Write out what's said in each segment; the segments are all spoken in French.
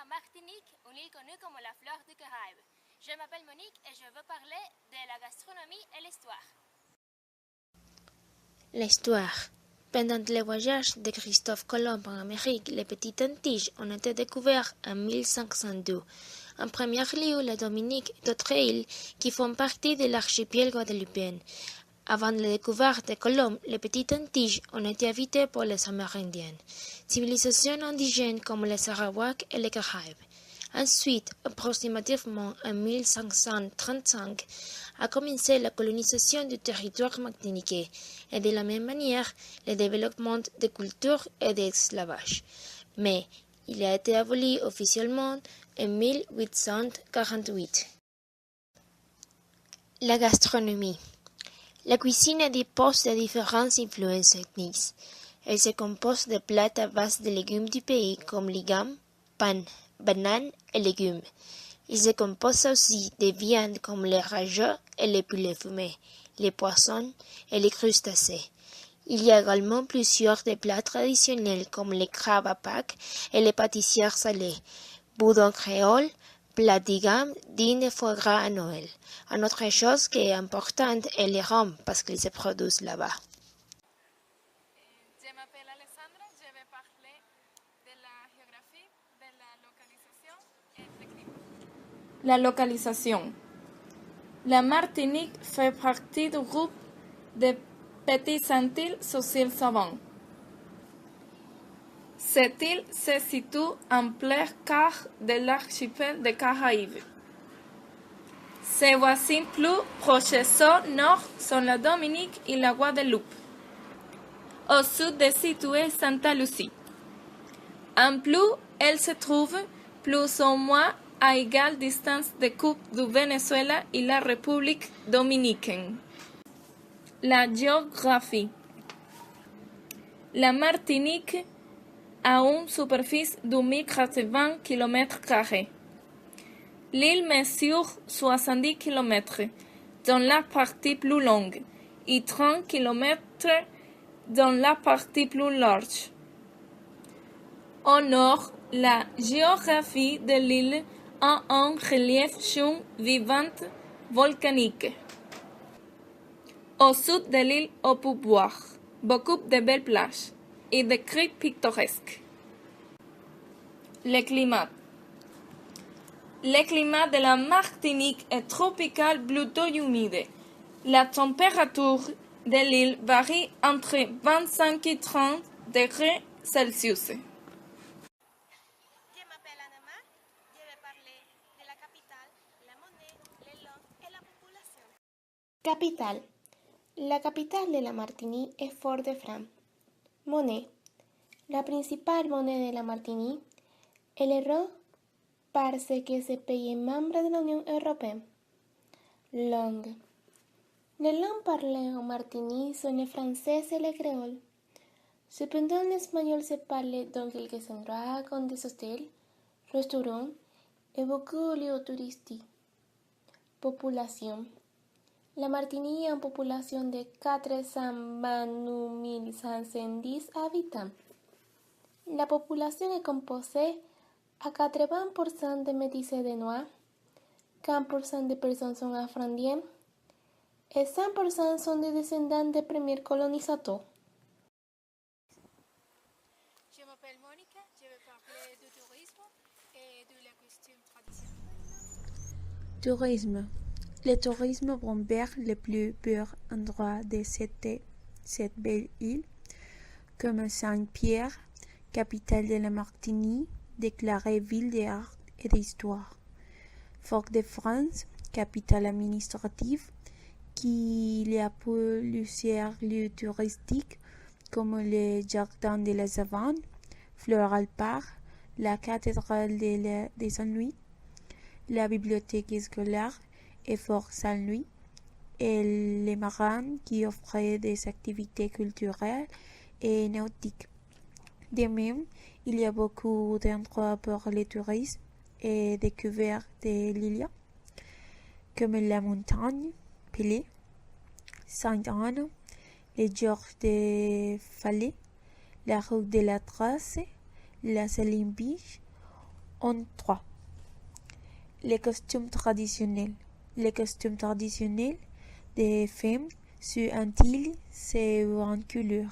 à Martinique, une île connue comme la fleur du Caraïbe. Je m'appelle Monique et je veux parler de la gastronomie et l'histoire. L'histoire. Pendant le voyage de Christophe Colomb en Amérique, les Petites Antilles ont été découvertes en 1502. En premier lieu, la Dominique et d'autres îles qui font partie de l'archipel guadeloupéen. Avant la découverte de Colomb, les Petites Antilles ont été habitées par les Amérindiens, civilisations indigènes comme les Arawaks et les Caraïbes. Ensuite, approximativement en 1535, a commencé la colonisation du territoire martiniquais et de la même manière le développement des cultures et de l'esclavage. Mais il a été aboli officiellement en 1848. La gastronomie. La cuisine dispose de différentes influences ethniques. Elle se compose de plats à base de légumes du pays comme ligam, pain, bananes et légumes. Il se compose aussi de viandes comme les ragots et les poulets fumés, les poissons et les crustacés. Il y a également plusieurs des plats traditionnels comme les crabes à Pâques et les pâtissières salées, boudin créole, plats de gamme, dînes de foie gras à Noël. Une autre chose qui est importante est le rhum parce qu'il se produit là-bas. Je m'appelle Alessandra, je vais parler de la géographie, de la localisation et du climat. La localisation. La Martinique fait partie du groupe des Petites Antilles sous îles Savant. Cette île se situe en plein cœur de l'archipel des Caraïbes. Ses voisins plus proches au nord sont la Dominique et la Guadeloupe. Au sud est située Santa Lucie. En plus, elle se trouve plus ou moins à égale distance de coupe du Venezuela et la République dominicaine. La géographie. La Martinique a une superficie de 1080 km². L'île mesure 70 km dans la partie plus longue et 30 km dans la partie plus large. Au nord, la géographie de l'île a un relief jaune vivant volcanique. Au sud de l'île, on peut voir beaucoup de belles plages et de criques pittoresques. Le climat. Le climat de la Martinique est tropical plutôt humide. La température de l'île varie entre 25 et 30 degrés Celsius. Je m'appelle Anama, je vais parler de la capitale, la monnaie, les langues et la population. Capitale. La capitale de la Martinique est Fort-de-France. Monnaie. La principale monnaie de la Martinique est l'euro parce que ce pays est membre de l'Union européenne. Langue. Les langues parlées en Martinique sont le français et le créole. Cependant, l'espagnol se parle dans quelques endroits comme des hôtels, restaurants et beaucoup de lieux touristiques. Population. La Martinique a une population de 429 510 habitants. La population est composée à 80% de métissés de noirs, 15% de personnes sont afro-indiennes et 100% sont des descendants des premiers colonisateurs. Je m'appelle Monica, je vais parler du tourisme et de la costume traditionnelle. Tourisme. Le tourisme bombère le plus beaux endroits de cette belle île, comme Saint-Pierre, capitale de la Martinique, déclarée ville d'art et d'histoire. Fort-de-France, capitale administrative, qui y a plusieurs lieux touristiques comme le jardin de la Savane, Floral Park, la cathédrale de Saint-Louis, la bibliothèque scolaire et Fort Saint-Louis, et les marins qui offraient des activités culturelles et nautiques. De même, il y a beaucoup d'endroits pour les touristes et découvertes de l'île, comme la montagne, Pelée, Sainte-Anne, les Georges de Falais, la route de la Trace, la Saline Beach En 3. Les costumes traditionnels. Les costumes traditionnels des femmes sur Antilles, c'est une couleur.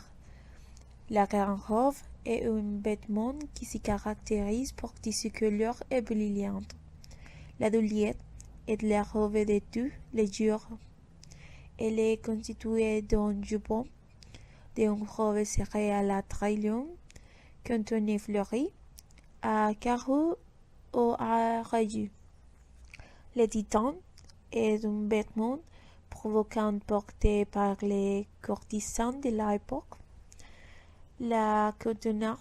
La grande robe est un vêtement qui se caractérise par tissu couleur et brillante. La douillette est la robe de tous les jours. Elle est constituée d'un jupon, d'une robe serrée à la taille longue, contenue fleurie, à carreaux ou à rayures. Le titan est un vêtement provocant porté par les courtisans de l'époque. La cotonnade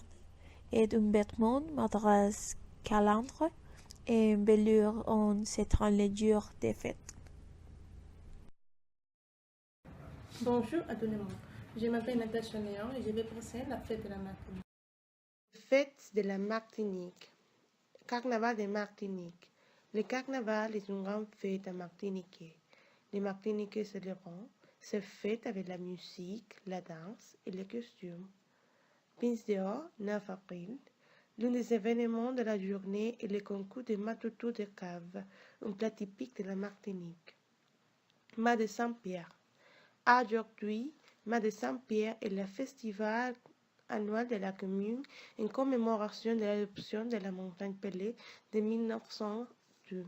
est un vêtement madras calandre et une velours en s'étend les jours des fêtes. Bonjour à tout le monde. Je m'appelle Natacha Léon et je vais présenter la fête de la Martinique. Fête de la Martinique. Carnaval de Martinique. Le carnaval est une grande fête à Martinique. Les Martiniquais célébrant cette fête avec la musique, la danse et les costumes. Pince dehors, 9 avril. L'un des événements de la journée est le concours de matoutou de cave, un plat typique de la Martinique. Mas de Saint-Pierre. Aujourd'hui, Mas de Saint-Pierre est le festival annuel de la commune en commémoration de l'adoption de la montagne Pelée de 1902.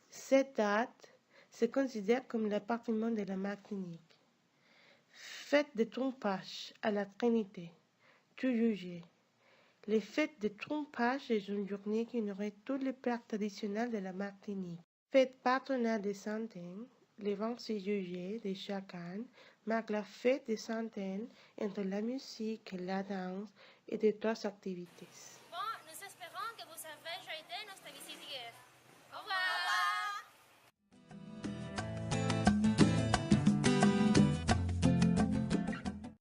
Cette date se considère comme le patrimoine de la Martinique. Fête de trompage à la Trinité. Tout jugé. Les fêtes de trompage est une journée qui honorait tous les plats traditionnels de la Martinique. Fête patronale de Saint-Aine, le 26 juillet de chaque année, marque la fête de Saint-Aine entre la musique, la danse et d'autres activités. Bon, nous espérons que vous avez aidé notre visite hier. Au revoir!